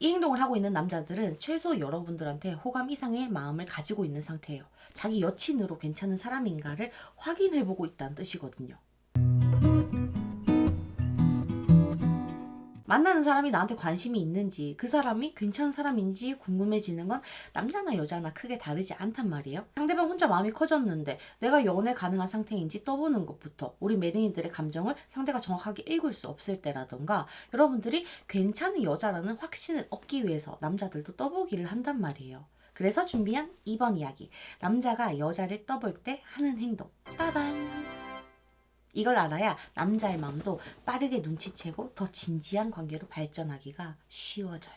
이 행동을 하고 있는 남자들은 최소 여러분들한테 호감 이상의 마음을 가지고 있는 상태예요. 자기 여친으로 괜찮은 사람인가를 확인해보고 있다는 뜻이거든요. 만나는 사람이 나한테 관심이 있는지, 그 사람이 괜찮은 사람인지 궁금해지는 건 남자나 여자나 크게 다르지 않단 말이에요. 상대방 혼자 마음이 커졌는데 내가 연애 가능한 상태인지 떠보는 것부터 우리 매력이들의 감정을 상대가 정확하게 읽을 수 없을 때라던가, 여러분들이 괜찮은 여자라는 확신을 얻기 위해서 남자들도 떠보기를 한단 말이에요. 그래서 준비한 이번 이야기, 남자가 여자를 떠볼 때 하는 행동. 빠밤! 이걸 알아야 남자의 마음도 빠르게 눈치채고 더 진지한 관계로 발전하기가 쉬워져요.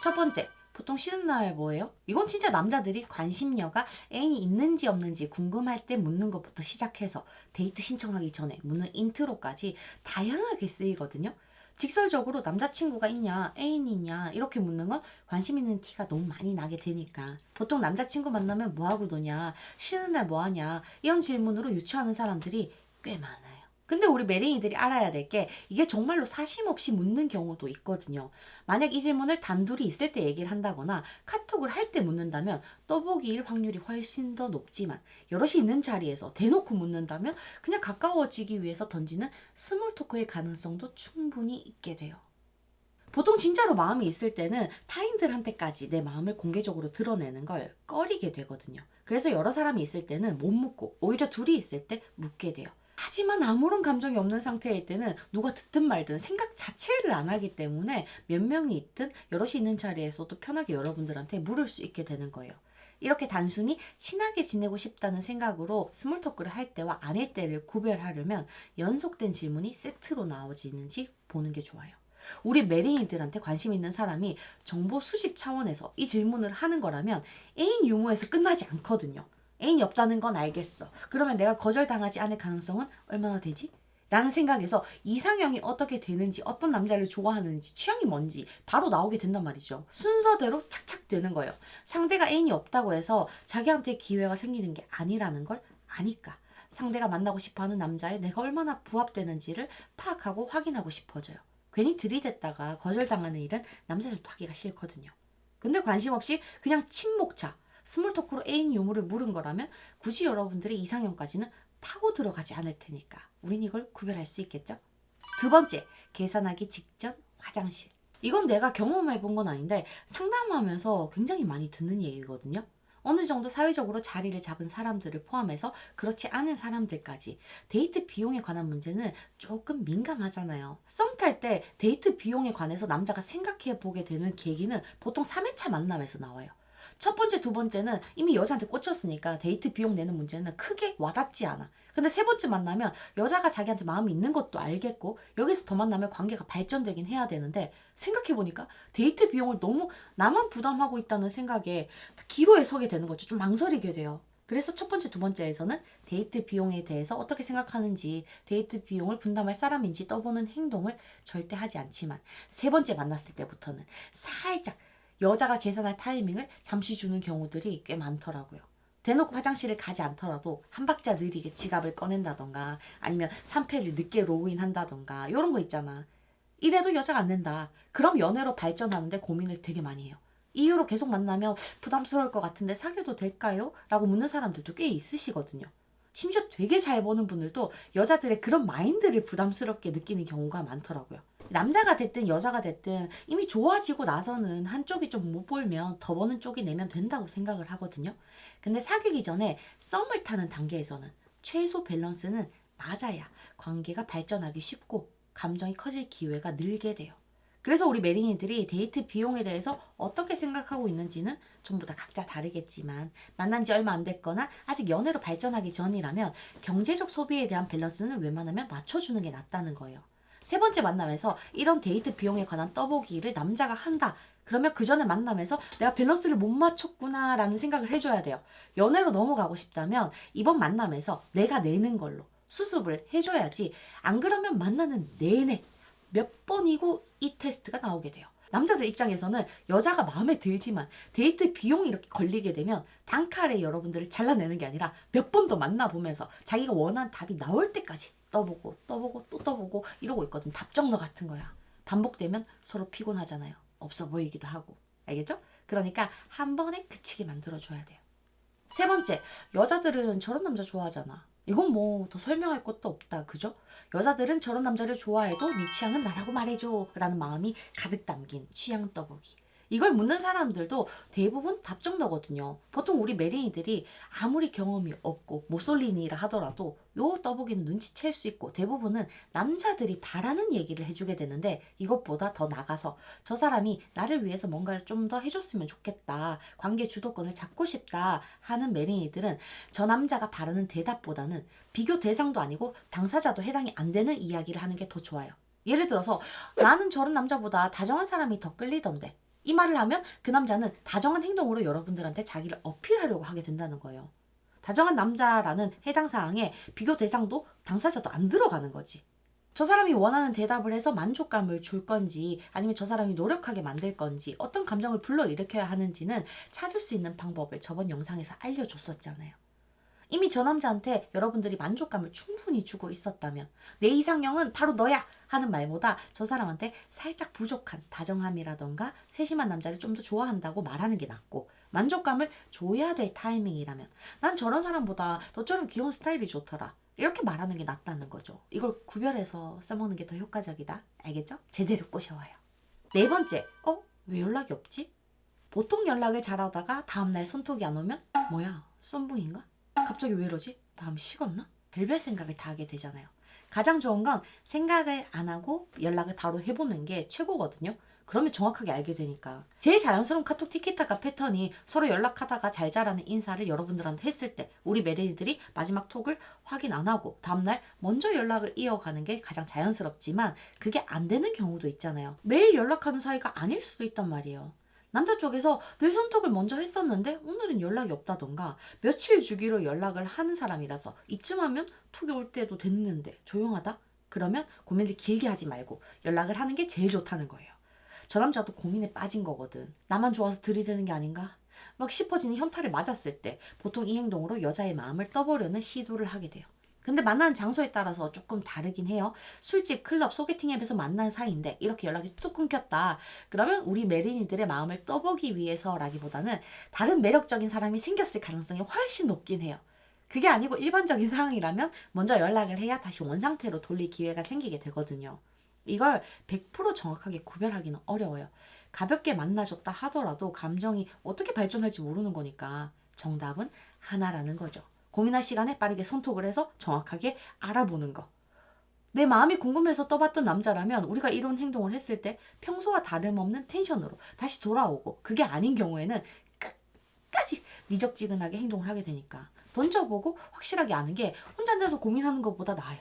첫 번째, 보통 쉬는 날 뭐예요? 이건 진짜 남자들이 관심녀가 애인이 있는지 없는지 궁금할 때 묻는 것부터 시작해서 데이트 신청하기 전에 묻는 인트로까지 다양하게 쓰이거든요. 직설적으로 남자친구가 있냐, 애인이 있냐 이렇게 묻는 건 관심 있는 티가 너무 많이 나게 되니까. 보통 남자친구 만나면 뭐하고 노냐, 쉬는 날 뭐하냐 이런 질문으로 유추하는 사람들이 꽤 많아요. 근데 우리 매력이들이 알아야 될 게 이게 정말로 사심 없이 묻는 경우도 있거든요. 만약 이 질문을 단둘이 있을 때 얘기를 한다거나 카톡을 할 때 묻는다면 떠보기일 확률이 훨씬 더 높지만, 여럿이 있는 자리에서 대놓고 묻는다면 그냥 가까워지기 위해서 던지는 스몰 토크일 가능성도 충분히 있게 돼요. 보통 진짜로 마음이 있을 때는 타인들한테까지 내 마음을 공개적으로 드러내는 걸 꺼리게 되거든요. 그래서 여러 사람이 있을 때는 못 묻고 오히려 둘이 있을 때 묻게 돼요. 하지만 아무런 감정이 없는 상태일 때는 누가 듣든 말든 생각 자체를 안 하기 때문에 몇 명이 있든 여럿이 있는 자리에서도 편하게 여러분들한테 물을 수 있게 되는 거예요. 이렇게 단순히 친하게 지내고 싶다는 생각으로 스몰 토크를 할 때와 아닐 때를 구별하려면 연속된 질문이 세트로 나오지는지 보는 게 좋아요. 우리 매력이들한테 관심 있는 사람이 정보 수집 차원에서 이 질문을 하는 거라면 애인 유무에서 끝나지 않거든요. 애인이 없다는 건 알겠어. 그러면 내가 거절당하지 않을 가능성은 얼마나 되지? 라는 생각에서 이상형이 어떻게 되는지, 어떤 남자를 좋아하는지, 취향이 뭔지 바로 나오게 된단 말이죠. 순서대로 착착 되는 거예요. 상대가 애인이 없다고 해서 자기한테 기회가 생기는 게 아니라는 걸 아니까 상대가 만나고 싶어하는 남자에 내가 얼마나 부합되는지를 파악하고 확인하고 싶어져요. 괜히 들이댔다가 거절당하는 일은 남자들도 하기가 싫거든요. 근데 관심 없이 그냥 친목차, 스몰 토크로 애인 유무를 물은 거라면 굳이 여러분들이 이상형까지는 파고 들어가지 않을 테니까 우린 이걸 구별할 수 있겠죠? 두 번째, 계산하기 직전 화장실. 이건 내가 경험해 본 건 아닌데 상담하면서 굉장히 많이 듣는 얘기거든요. 어느 정도 사회적으로 자리를 잡은 사람들을 포함해서 그렇지 않은 사람들까지 데이트 비용에 관한 문제는 조금 민감하잖아요. 썸 탈 때 데이트 비용에 관해서 남자가 생각해 보게 되는 계기는 보통 3회차 만남에서 나와요. 첫 번째, 두 번째는 이미 여자한테 꽂혔으니까 데이트 비용 내는 문제는 크게 와닿지 않아. 근데 세 번째 만나면 여자가 자기한테 마음이 있는 것도 알겠고 여기서 더 만나면 관계가 발전되긴 해야 되는데, 생각해보니까 데이트 비용을 너무 나만 부담하고 있다는 생각에 기로에 서게 되는 거죠. 좀 망설이게 돼요. 그래서 첫 번째, 두 번째에서는 데이트 비용에 대해서 어떻게 생각하는지, 데이트 비용을 분담할 사람인지 떠보는 행동을 절대 하지 않지만, 세 번째 만났을 때부터는 살짝 여자가 계산할 타이밍을 잠시 주는 경우들이 꽤 많더라고요. 대놓고 화장실을 가지 않더라도 한 박자 느리게 지갑을 꺼낸다던가 아니면 3패를 늦게 로그인한다던가 이런 거 있잖아. 이래도 여자가 안 된다. 그럼 연애로 발전하는데 고민을 되게 많이 해요. 이후로 계속 만나면 부담스러울 것 같은데 사귀어도 될까요? 라고 묻는 사람들도 꽤 있으시거든요. 심지어 되게 잘 버는 분들도 여자들의 그런 마인드를 부담스럽게 느끼는 경우가 많더라고요. 남자가 됐든 여자가 됐든 이미 좋아지고 나서는 한쪽이 좀 못 벌면 더 버는 쪽이 내면 된다고 생각을 하거든요. 근데 사귀기 전에 썸을 타는 단계에서는 최소 밸런스는 맞아야 관계가 발전하기 쉽고 감정이 커질 기회가 늘게 돼요. 그래서 우리 매린이들이 데이트 비용에 대해서 어떻게 생각하고 있는지는 전부 다 각자 다르겠지만, 만난 지 얼마 안 됐거나 아직 연애로 발전하기 전이라면 경제적 소비에 대한 밸런스는 웬만하면 맞춰주는 게 낫다는 거예요. 세 번째 만남에서 이런 데이트 비용에 관한 떠보기를 남자가 한다. 그러면 그 전에 만남에서 내가 밸런스를 못 맞췄구나 라는 생각을 해줘야 돼요. 연애로 넘어가고 싶다면 이번 만남에서 내가 내는 걸로 수습을 해줘야지, 안 그러면 만나는 내내 몇 번이고 이 테스트가 나오게 돼요. 남자들 입장에서는 여자가 마음에 들지만 데이트 비용이 이렇게 걸리게 되면 단칼에 여러분들을 잘라내는 게 아니라 몇 번 더 만나보면서 자기가 원하는 답이 나올 때까지 떠보고 또 떠보고 이러고 있거든. 답정너 같은 거야. 반복되면 서로 피곤하잖아요. 없어 보이기도 하고. 알겠죠? 그러니까 한 번에 그치게 만들어줘야 돼요. 세 번째, 여자들은 저런 남자 좋아하잖아. 이건 뭐 더 설명할 것도 없다. 그죠? 여자들은 저런 남자를 좋아해도 네 취향은 나라고 말해줘 라는 마음이 가득 담긴 취향 떠보기. 이걸 묻는 사람들도 대부분 답정너거든요. 보통 우리 메린이들이 아무리 경험이 없고 모솔리니라 하더라도 요 떠보기는 눈치챌 수 있고 대부분은 남자들이 바라는 얘기를 해주게 되는데 이것보다 더 나가서 저 사람이 나를 위해서 뭔가를 좀 더 해줬으면 좋겠다. 관계 주도권을 잡고 싶다 하는 메린이들은 저 남자가 바라는 대답보다는 비교 대상도 아니고 당사자도 해당이 안 되는 이야기를 하는 게 더 좋아요. 예를 들어서 나는 저런 남자보다 다정한 사람이 더 끌리던데 이 말을 하면 그 남자는 다정한 행동으로 여러분들한테 자기를 어필하려고 하게 된다는 거예요. 다정한 남자라는 해당 사항에 비교 대상도 당사자도 안 들어가는 거지. 저 사람이 원하는 대답을 해서 만족감을 줄 건지 아니면 저 사람이 노력하게 만들 건지 어떤 감정을 불러일으켜야 하는지는 찾을 수 있는 방법을 저번 영상에서 알려줬었잖아요. 이미 저 남자한테 여러분들이 만족감을 충분히 주고 있었다면 내 이상형은 바로 너야 하는 말보다 저 사람한테 살짝 부족한 다정함이라던가 세심한 남자를 좀 더 좋아한다고 말하는 게 낫고 만족감을 줘야 될 타이밍이라면 난 저런 사람보다 너처럼 귀여운 스타일이 좋더라 이렇게 말하는 게 낫다는 거죠. 이걸 구별해서 써먹는 게 더 효과적이다. 알겠죠? 제대로 꼬셔와요. 네 번째, 왜 연락이 없지? 보통 연락을 잘하다가 다음날 손톱이 안 오면 뭐야 썸붕인가? 갑자기 왜 이러지? 마음이 식었나? 별별 생각을 다 하게 되잖아요. 가장 좋은 건 생각을 안 하고 연락을 바로 해보는 게 최고거든요. 그러면 정확하게 알게 되니까. 제일 자연스러운 카톡 티키타카 패턴이 서로 연락하다가 잘 자라는 인사를 여러분들한테 했을 때 우리 메린이들이 마지막 톡을 확인 안 하고 다음날 먼저 연락을 이어가는 게 가장 자연스럽지만 그게 안 되는 경우도 있잖아요. 매일 연락하는 사이가 아닐 수도 있단 말이에요. 남자 쪽에서 늘 손톱을 먼저 했었는데 오늘은 연락이 없다던가 며칠 주기로 연락을 하는 사람이라서 이쯤 하면 톡이 올 때도 됐는데 조용하다? 그러면 고민을 길게 하지 말고 연락을 하는 게 제일 좋다는 거예요. 저 남자도 고민에 빠진 거거든. 나만 좋아서 들이대는 게 아닌가? 막 싶어지는 현타를 맞았을 때 보통 이 행동으로 여자의 마음을 떠보려는 시도를 하게 돼요. 근데 만나는 장소에 따라서 조금 다르긴 해요. 술집, 클럽, 소개팅 앱에서 만난 사이인데 이렇게 연락이 뚝 끊겼다. 그러면 우리 메린이들의 마음을 떠보기 위해서라기보다는 다른 매력적인 사람이 생겼을 가능성이 훨씬 높긴 해요. 그게 아니고 일반적인 상황이라면 먼저 연락을 해야 다시 원상태로 돌릴 기회가 생기게 되거든요. 이걸 100% 정확하게 구별하기는 어려워요. 가볍게 만나줬다 하더라도 감정이 어떻게 발전할지 모르는 거니까 정답은 하나라는 거죠. 고민할 시간에 빠르게 손톱을 해서 정확하게 알아보는 거. 내 마음이 궁금해서 떠봤던 남자라면 우리가 이런 행동을 했을 때 평소와 다름없는 텐션으로 다시 돌아오고 그게 아닌 경우에는 끝까지 미적지근하게 행동을 하게 되니까 던져보고 확실하게 아는 게 혼자 앉아서 고민하는 것보다 나아요.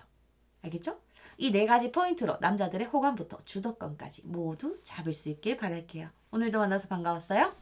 알겠죠? 이 4가지 포인트로 남자들의 호감부터 주도권까지 모두 잡을 수 있길 바랄게요. 오늘도 만나서 반가웠어요.